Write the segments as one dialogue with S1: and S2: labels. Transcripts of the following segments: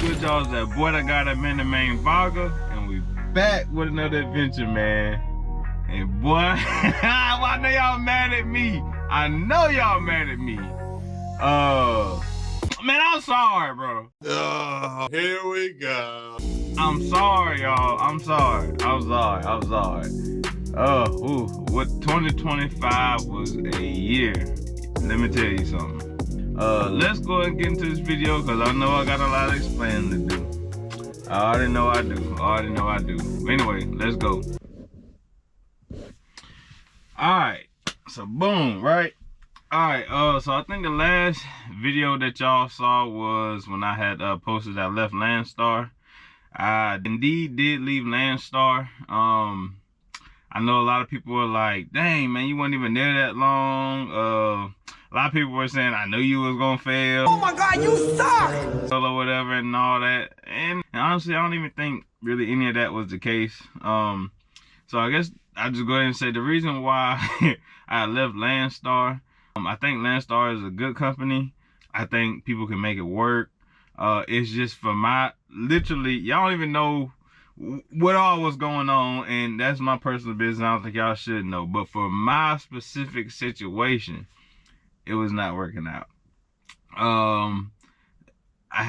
S1: good, y'all? It's that boy that got that man, the main vlogger, and we back with another adventure, man. And boy, I know y'all mad at me. I know y'all mad at me. Man, I'm sorry, bro.
S2: Oh, here we go.
S1: I'm sorry, y'all. I'm sorry. What 2025 was a year. Let me tell you something. Let's go ahead and get into this video because I know I got a lot of explaining to do. I already know I do. Anyway, let's go. Alright, so boom, right? Alright, so I think the last video that y'all saw was when I had posted I left Landstar. I indeed did leave Landstar. I know a lot of people were like, dang man, you weren't even there that long. A lot of people were saying, I knew you was gonna fail.
S3: Oh my God, you suck!
S1: Or whatever and all that. And honestly, I don't even think really any of that was the case. So I guess I'll just go ahead and say the reason why I left Landstar, I think Landstar is a good company. I think people can make it work. It's just for literally, y'all don't even know what all was going on, and that's my personal business. I don't think y'all should know. But for my specific situation, it was not working out. I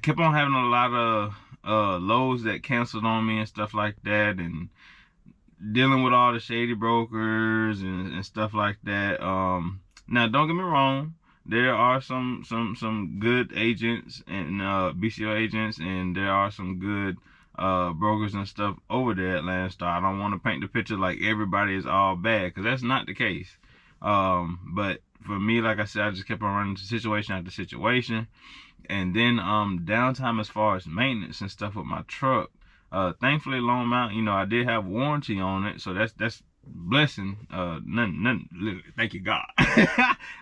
S1: kept on having a lot of loads that canceled on me and stuff like that, and dealing with all the shady brokers and stuff like that. Now don't get me wrong, there are some good agents and BCO agents, and there are some good brokers and stuff over there at Landstar. I don't want to paint the picture like everybody is all bad, because that's not the case. But for me, like I said, I just kept on running situation after situation. And then downtime as far as maintenance and stuff with my truck. Thankfully, Lone Mountain, you know, I did have warranty on it, so that's blessing. Nothing, literally, thank you God.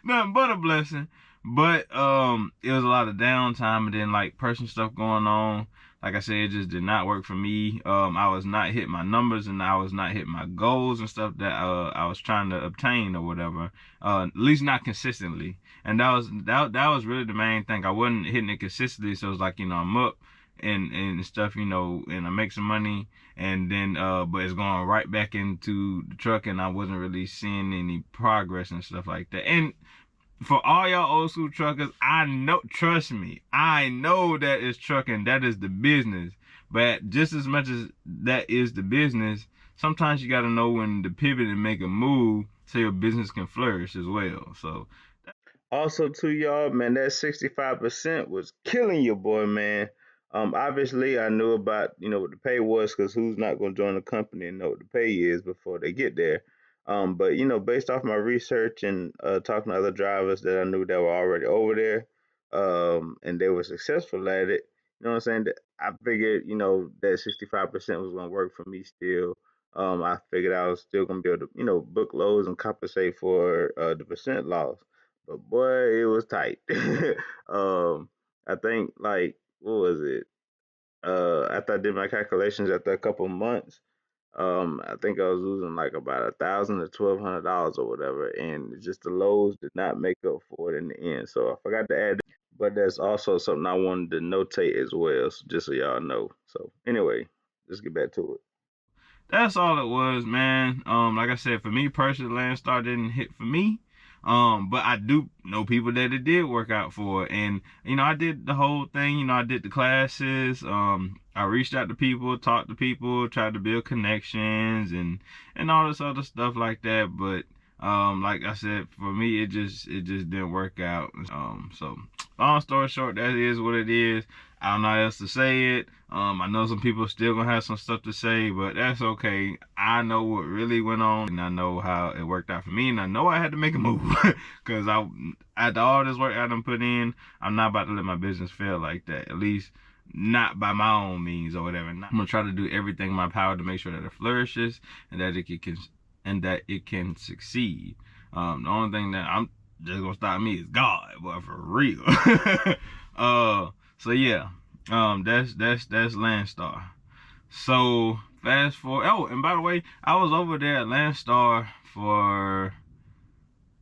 S1: Nothing but a blessing. But it was a lot of downtime, and then like personal stuff going on. Like I said, it just did not work for me. I was not hitting my numbers, and I was not hitting my goals and stuff that I was trying to obtain or whatever. At least not consistently. And that was really the main thing. I wasn't hitting it consistently, so it was like, you know, I'm up and stuff, you know, and I make some money, and then but it's going right back into the truck, and I wasn't really seeing any progress and stuff like that. And for all y'all old school truckers, I know, trust me, I know that is trucking, that is the business. But just as much as that is the business, sometimes you got to know when to pivot and make a move so your business can flourish as well. So also to y'all, man, that 65% was killing your boy, man. Obviously I knew about, you know, what the pay was, because who's not going to join the company and know what the pay is before they get there. But you know, based off my research and talking to other drivers that I knew that were already over there, and they were successful at it, you know what I'm saying? I figured, you know, that 65% was gonna work for me still. I figured I was still gonna be able to, you know, book loads and compensate for the percent loss. But boy, it was tight. I think like, what was it? After I did my calculations after a couple months, I think I was losing like about $1,000 to $1,200 or whatever, and just the lows did not make up for it in the end. So I forgot to add, but that's also something I wanted to notate as well, so just so y'all know. So anyway, let's get back to it. That's all it was, man. Like I said, for me personally, Landstar didn't hit for me. But I do know people that it did work out for, and you know, I did the whole thing. You know, I did the classes. I reached out to people, talked to people, tried to build connections and all this other stuff like that. But like I said, for me, it just didn't work out. So long story short, that is what it is. I don't know how else to say it. I know some people still gonna have some stuff to say, but that's okay. I know what really went on, and I know how it worked out for me, and I know I had to make a move because after all this work I done put in, I'm not about to let my business fail like that. At least not by my own means or whatever. I'm gonna try to do everything in my power to make sure that it flourishes and that it can succeed. The only thing that I'm just gonna stop me is God, boy, for real. So yeah, that's Landstar. So fast forward. Oh, and by the way, I was over there at Landstar for,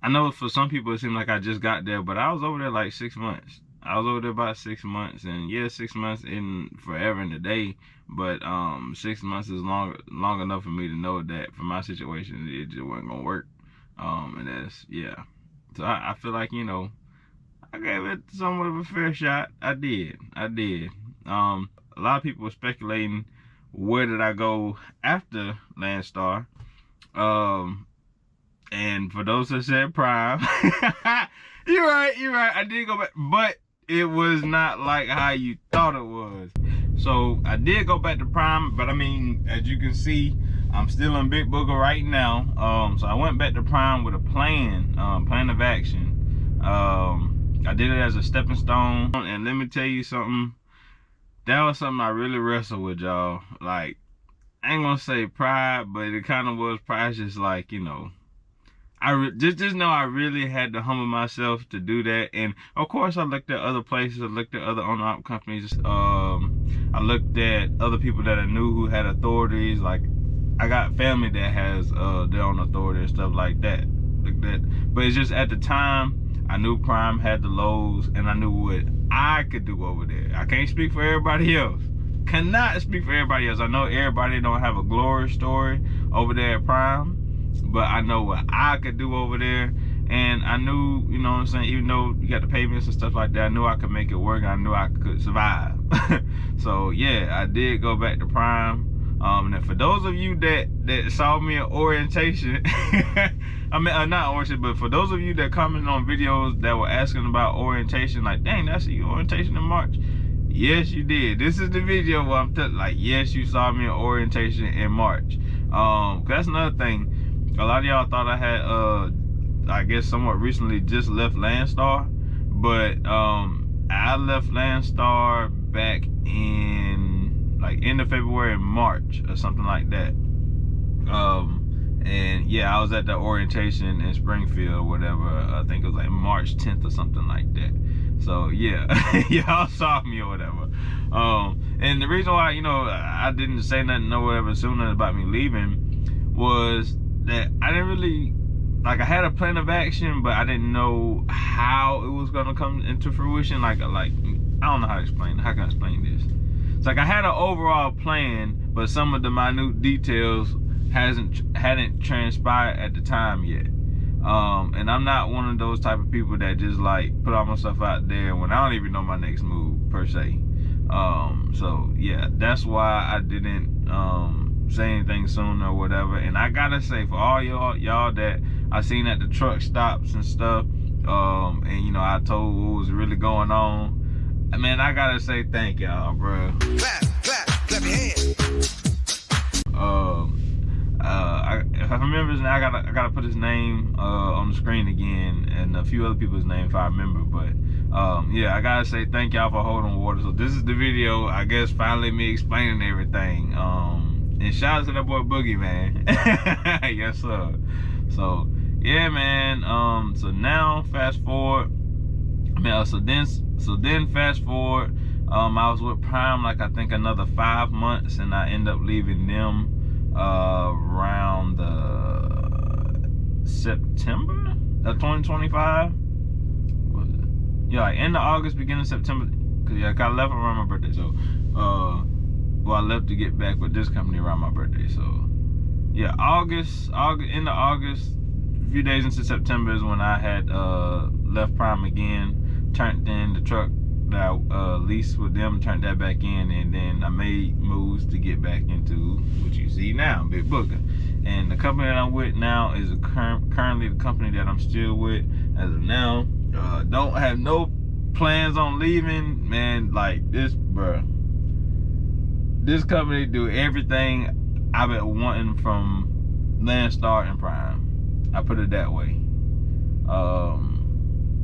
S1: I know for some people it seemed like I just got there, but I was over there like 6 months. I was over there about 6 months, and yeah, 6 months isn't forever in a day, but 6 months is long enough for me to know that for my situation it just wasn't gonna work. And that's, yeah. So I feel like, you know, I gave it somewhat of a fair shot. I did. A lot of people were speculating, where did I go after Landstar? And for those that said Prime, you're right. I did go back, but it was not like how you thought it was. So I did go back to Prime, but I mean, as you can see, I'm still in Big Booger right now. So I went back to Prime with a plan of action. I did it as a stepping stone, and let me tell you something. That was something I really wrestled with, y'all. Like, I ain't gonna say pride, but it kind of was pride. Just like, you know, just know I really had to humble myself to do that. And of course, I looked at other places. I looked at other owner-op companies. I looked at other people that I knew who had authorities. Like, I got family that has their own authority and stuff like that. But it's just at the time, I knew Prime had the lows, and I knew what I could do over there. I can't speak for everybody else. Cannot speak for everybody else. I know everybody don't have a glory story over there at Prime, but I know what I could do over there. And I knew, you know what I'm saying, even though you got the payments and stuff like that, I knew I could make it work. I knew I could survive. So yeah, I did go back to Prime. And for those of you that saw me at orientation, I mean, not orientation, but for those of you that commented on videos that were asking about orientation, like, dang, that's your orientation in March. Yes, you did. This is the video where I'm like, yes, you saw me at orientation in March. That's another thing. A lot of y'all thought I had, I guess, somewhat recently just left Landstar, but I left Landstar back in like end of February and March or something like that. And yeah, I was at the orientation in Springfield or whatever. I think it was like March 10th or something like that. So yeah, y'all saw me or whatever. And the reason why, you know, I didn't say nothing or whatever sooner about me leaving was that I didn't really, like, I had a plan of action, but I didn't know how it was gonna come into fruition. Like I don't know how to explain. How can I explain this? It's like I had an overall plan, but some of the minute details hadn't transpired at the time yet. And I'm not one of those type of people that just like put all my stuff out there when I don't even know my next move per se. So yeah, that's why I didn't say anything soon or whatever. And I gotta say, for all y'all that I seen at the truck stops and stuff, and you know, I told what was really going on, man, I gotta say thank y'all, bro. Clap your hands. If I remember his name, I gotta put his name on the screen again, and a few other people's names if I remember. But yeah, I gotta say thank y'all for holding water. So this is the video, I guess, finally me explaining everything. And shout out to that boy Boogie, man. Yes sir. So yeah, man. So now fast forward. I mean, so then fast forward. I was with Prime like I think another 5 months, and I end up leaving them around September of 2025. Was it? Yeah, like end of August, beginning of September. Cause yeah, I left around my birthday. So, well, I left to get back with this company around my birthday. So, yeah, August, end of August, a few days into September is when I had left Prime again, turned in the truck that I leased with them, turned that back in, and then I made moves to get back into what you see now, Big Booger. And the company that I'm with now is currently the company that I'm still with as of now. Don't have no plans on leaving, man. Like this, bruh. This company do everything I've been wanting from Landstar and Prime. I put it that way.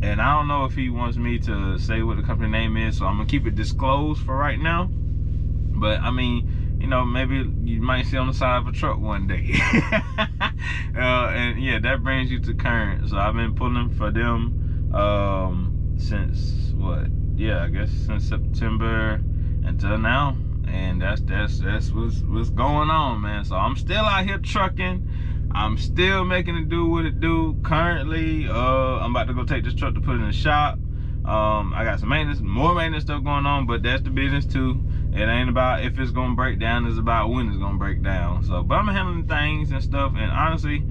S1: And I don't know if he wants me to say what the company name is, so I'm gonna keep it disclosed for right now. But I mean, you know, maybe you might see on the side of a truck one day. And yeah, that brings you to current. So I've been pulling for them since what? Yeah, I guess since September until now. And that's what's going on, man. So I'm still out here trucking. I'm still making it do what it do currently. I'm about to go take this truck to put it in the shop. I got some more maintenance stuff going on, but that's the business too. It ain't about if it's gonna break down, it's about when it's gonna break down. So, but I'm handling things and stuff, and honestly,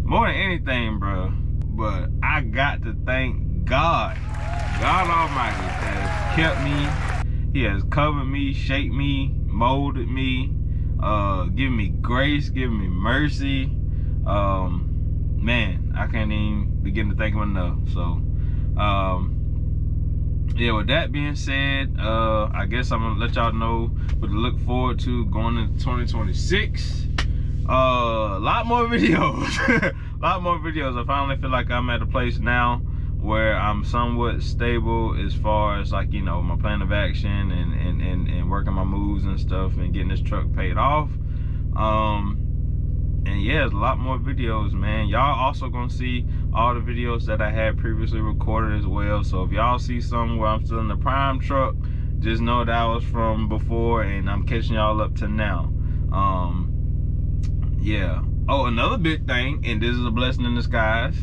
S1: more than anything, bro. But I got to thank God. God Almighty has kept me. He has covered me, shaped me, molded me, given me grace, given me mercy. Man, I can't even begin to thank him enough. So, yeah, with that being said, I guess I'm gonna let y'all know what to look forward to going into 2026. A lot more videos. A lot more videos. I finally feel like I'm at a place now where I'm somewhat stable as far as, like, you know, my plan of action and working my moves and stuff and getting this truck paid off. And yeah, there's a lot more videos, man. Y'all also gonna see all the videos that I had previously recorded as well. So if y'all see some where I'm still in the prime truck, just know that was from before, and I'm catching y'all up to now. Yeah. Oh, another big thing, and this is a blessing in disguise.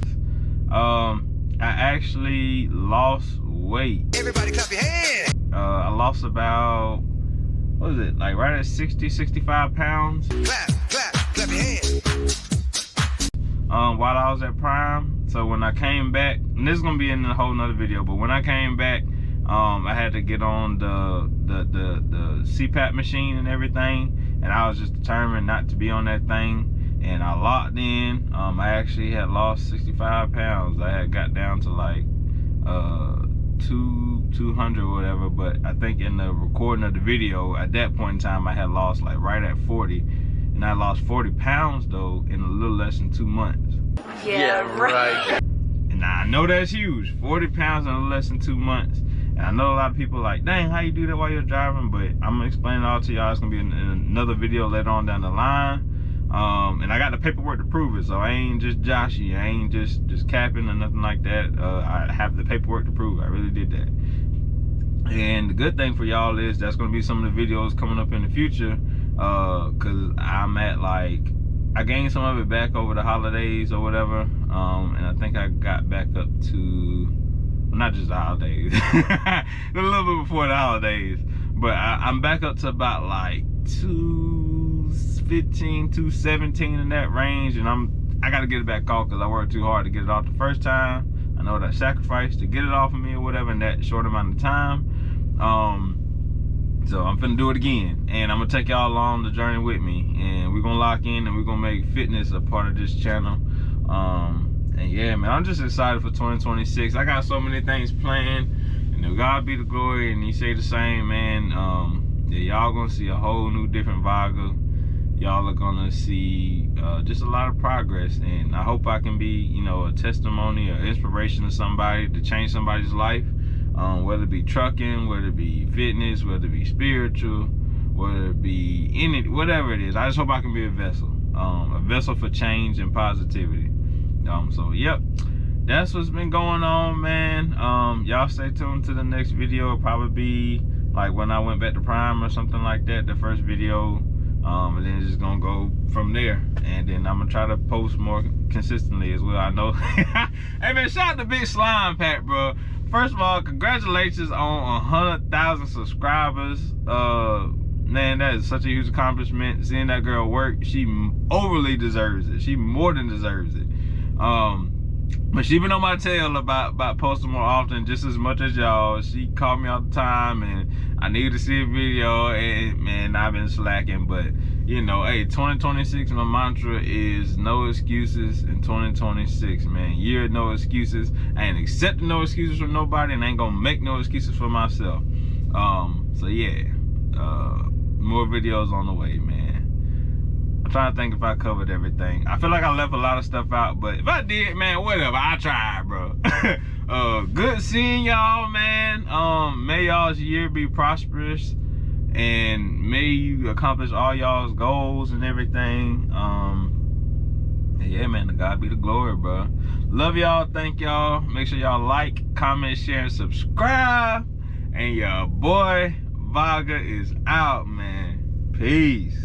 S1: I actually lost weight. Everybody clap your hands. I lost about, what is it, like right at 65 pounds. Clap your hands. While I was at Prime. So when I came back, and this is gonna be in a whole nother video, but when I came back, I had to get on the CPAP machine and everything, and I was just determined not to be on that thing. And I locked in. I actually had lost 65 pounds. I had got down to like 200 or whatever, but I think in the recording of the video at that point in time I had lost like right at 40, and I lost 40 pounds though in a little less than 2 months.
S3: Yeah, right.
S1: And I know that's huge. 40 pounds in a little less than 2 months. And I know a lot of people are like, dang, how you do that while you're driving? But I'm gonna explain it all to y'all. It's gonna be in another video later on down the line. And I got the paperwork to prove it, so I ain't just Joshy, I ain't just capping or nothing like that. I have the paperwork to prove it. I really did that. And the good thing for y'all is that's gonna be some of the videos coming up in the future, cause I'm at, like, I gained some of it back over the holidays or whatever, and I think I got back up to, well, not just the holidays, a little bit before the holidays, but I'm back up to about like 215, 217 in that range, and I gotta get it back off because I worked too hard to get it off the first time. I know that I sacrificed to get it off of me or whatever in that short amount of time. So I'm finna do it again, and I'm gonna take y'all along the journey with me, and we're gonna lock in and we're gonna make fitness a part of this channel. And yeah, man, I'm just excited for 2026. I got so many things planned, and to God be the glory, and he say the same, man. Yeah, y'all gonna see a whole new different Vaga. Y'all are gonna see just a lot of progress, and I hope I can be, you know, a testimony or inspiration to somebody, to change somebody's life, whether it be trucking, whether it be fitness, whether it be spiritual, whether it be whatever it is. I just hope I can be a vessel for change and positivity. So yep, that's what's been going on, man. Y'all stay tuned to the next video. It'll probably be like when I went back to Prime or something like that, the first video. And then it's just gonna go from there, and then I'm gonna try to post more consistently as well. I know. Hey man, shout out to Big Slime Pack, bro. First of all, congratulations on 100,000 subscribers. Man, that is such a huge accomplishment. Seeing that girl work, she overly deserves it. She more than deserves it. But she been on my tail about posting more often, just as much as y'all. She called me all the time, and I need to see a video, and man, I've been slacking. But you know, hey, 2026, my mantra is no excuses in 2026, man. Year no excuses. I ain't accepting no excuses from nobody, and I ain't gonna make no excuses for myself. So yeah, more videos on the way, man. I'm trying to think if I covered everything. I feel like I left a lot of stuff out, but if I did, man, whatever. I tried, bro. Good seeing y'all, man. May y'all's year be prosperous, and may you accomplish all y'all's goals and everything. Yeah, man, to God be the glory, bro. Love y'all. Thank y'all. Make sure y'all like, comment, share, and subscribe. And your boy Vaga is out, man. Peace.